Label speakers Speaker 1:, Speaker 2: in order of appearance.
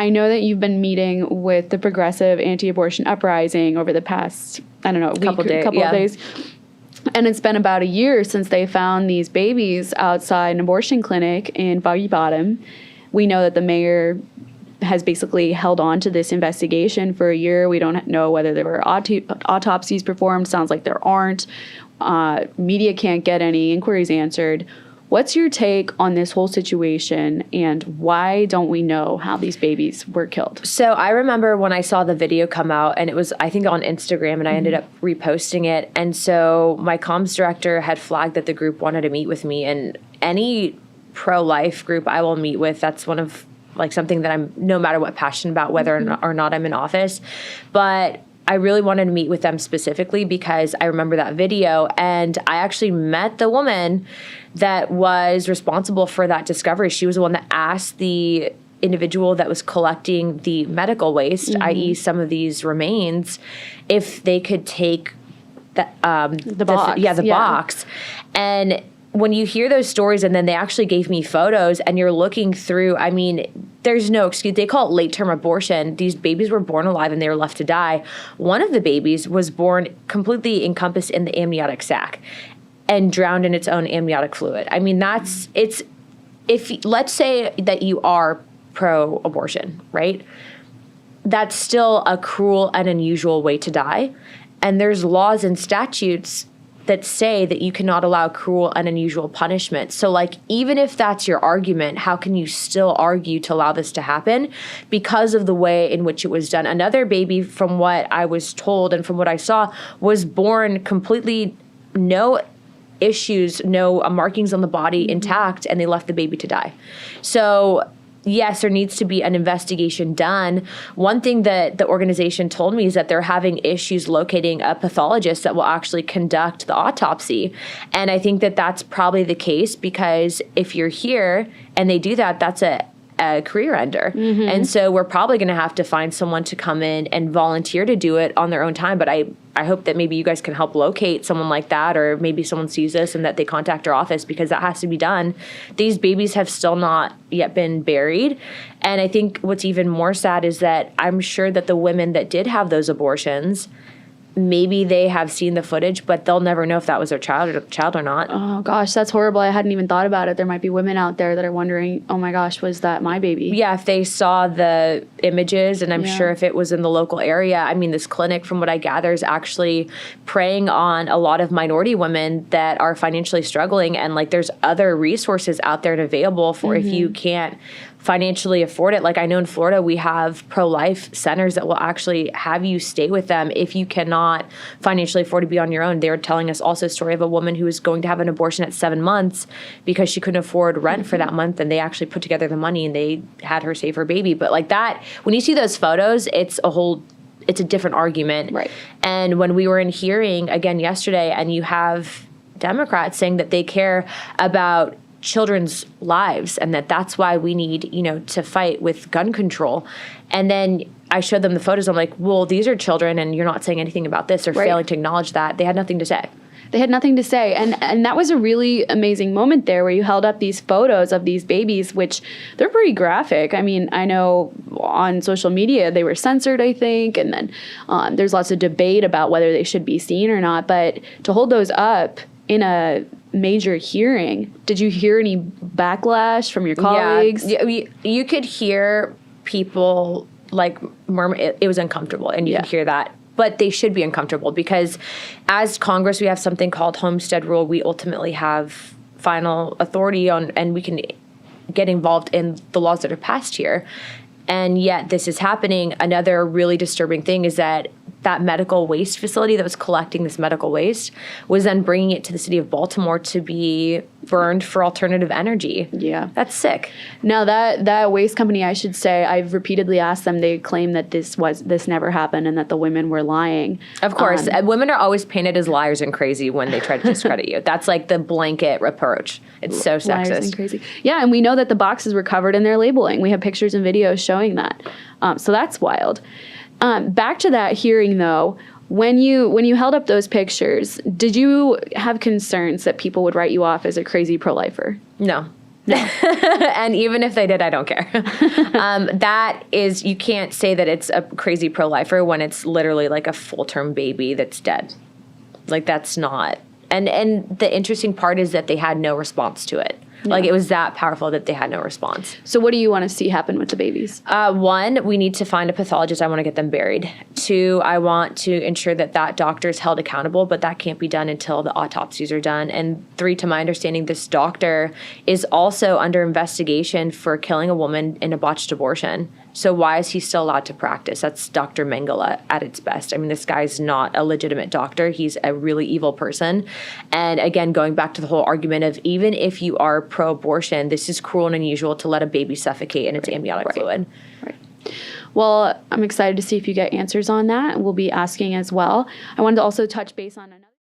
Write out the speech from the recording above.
Speaker 1: I know that you've been meeting with the progressive anti-abortion uprising over the past, I don't know, couple of days. And it's been about a year since they found these babies outside an abortion clinic in Foggy Bottom. We know that the mayor has basically held on to this investigation for a year. We don't know whether there were autopsies performed. Sounds like there aren't. Media can't get any inquiries answered. What's your take on this whole situation, and why don't we know how these babies were killed?
Speaker 2: So I remember when I saw the video come out, and it was, I think, on Instagram, and I ended up reposting it. And so my comms director had flagged that the group wanted to meet with me, and any pro-life group I will meet with, that's one of, like, something that I'm no matter what passionate about, whether or not I'm in office. But I really wanted to meet with them specifically because I remember that video, and I actually met the woman that was responsible for that discovery. She was the one that asked the individual that was collecting the medical waste, i.e. some of these remains, if they could take the box. And when you hear those stories, and then they actually gave me photos, and you're looking through, I mean, there's no excuse. They call it late-term abortion. These babies were born alive and they were left to die. One of the babies was born completely encompassed in the amniotic sac and drowned in its own amniotic fluid. I mean, let's say that you are pro-abortion, right? That's still a cruel and unusual way to die. And there's laws and statutes that say that you cannot allow cruel and unusual punishment. So, like, even if that's your argument, how can you still argue to allow this to happen? Because of the way in which it was done. Another baby, from what I was told and from what I saw, was born completely no issues, no markings on the body, intact, and they left the baby to die. So yes, there needs to be an investigation done. One thing that the organization told me is that they're having issues locating a pathologist that will actually conduct the autopsy. And I think that that's probably the case, because if you're here and they do that, that's a career ender. And so we're probably going to have to find someone to come in and volunteer to do it on their own time. But I hope that maybe you guys can help locate someone like that, or maybe someone sees this and that they contact our office, because that has to be done. These babies have still not yet been buried. And I think what's even more sad is that I'm sure that the women that did have those abortions, maybe they have seen the footage, but they'll never know if that was their child or not.
Speaker 1: Oh, gosh, that's horrible. I hadn't even thought about it. There might be women out there that are wondering, oh, my gosh, was that my baby?
Speaker 2: Yeah, if they saw the images, and I'm sure if it was in the local area. I mean, this clinic, from what I gather, is actually preying on a lot of minority women that are financially struggling. And, like, there's other resources out there and available for if you can't financially afford it. Like, I know in Florida we have pro-life centers that will actually have you stay with them if you cannot financially afford to be on your own. They were telling us also a story of a woman who was going to have an abortion at 7 months because she couldn't afford rent for that month, and they actually put together the money and they had her save her baby. But like that, when you see those photos, it's a different argument.
Speaker 1: Right. And
Speaker 2: when we were in hearing again yesterday, and you have Democrats saying that they care about children's lives, and that's why we need, to fight with gun control. And then I showed them the photos. I'm like, well, these are children, and you're not saying anything about this, or failing to acknowledge that. They had nothing to say.
Speaker 1: They had nothing to say. And that was a really amazing moment there, where you held up these photos of these babies, which they're pretty graphic. I mean, I know on social media they were censored, I think, and then there's lots of debate about whether they should be seen or not. But to hold those up in a major hearing, did you hear any backlash from your colleagues?
Speaker 2: Yeah, you could hear people like murmur. It was uncomfortable, and you could hear that. But they should be uncomfortable, because as Congress, we have something called Homestead Rule. We ultimately have final authority on, and we can get involved in the laws that are passed here. And yet this is happening. Another really disturbing thing is that medical waste facility that was collecting this medical waste was then bringing it to the city of Baltimore to be burned for alternative energy. Yeah. That's sick.
Speaker 1: Now that waste company, I should say, I've repeatedly asked them, they claim that this never happened and that the women were lying.
Speaker 2: Of course. Women are always painted as liars and crazy when they try to discredit you. That's like the blanket reproach. It's so sexist.
Speaker 1: Liars and crazy. Yeah, and we know that the boxes were covered in their labeling. We have pictures and videos showing that. So that's wild. Back to that hearing, though, when you held up those pictures, did you have concerns that people would write you off as a crazy pro-lifer?
Speaker 2: No. And even if they did, I don't care. That is, you can't say that it's a crazy pro-lifer when it's literally like a full-term baby that's dead. Like, that's not. And the interesting part is that they had no response to it. Yeah. Like, it was that powerful that they had no response.
Speaker 1: So what do you want to see happen with the babies?
Speaker 2: One, we need to find a pathologist. I want to get them buried. Two, I want to ensure that doctor is held accountable, but that can't be done until the autopsies are done. And three, to my understanding, this doctor is also under investigation for killing a woman in a botched abortion. So why is he still allowed to practice? That's Dr. Mengele at its best. I mean, this guy's not a legitimate doctor. He's a really evil person. And again, going back to the whole argument of even if you are pro-abortion, this is cruel and unusual to let a baby suffocate in its amniotic fluid.
Speaker 1: Right. Well, I'm excited to see if you get answers on that. We'll be asking as well. I wanted to also touch base on another.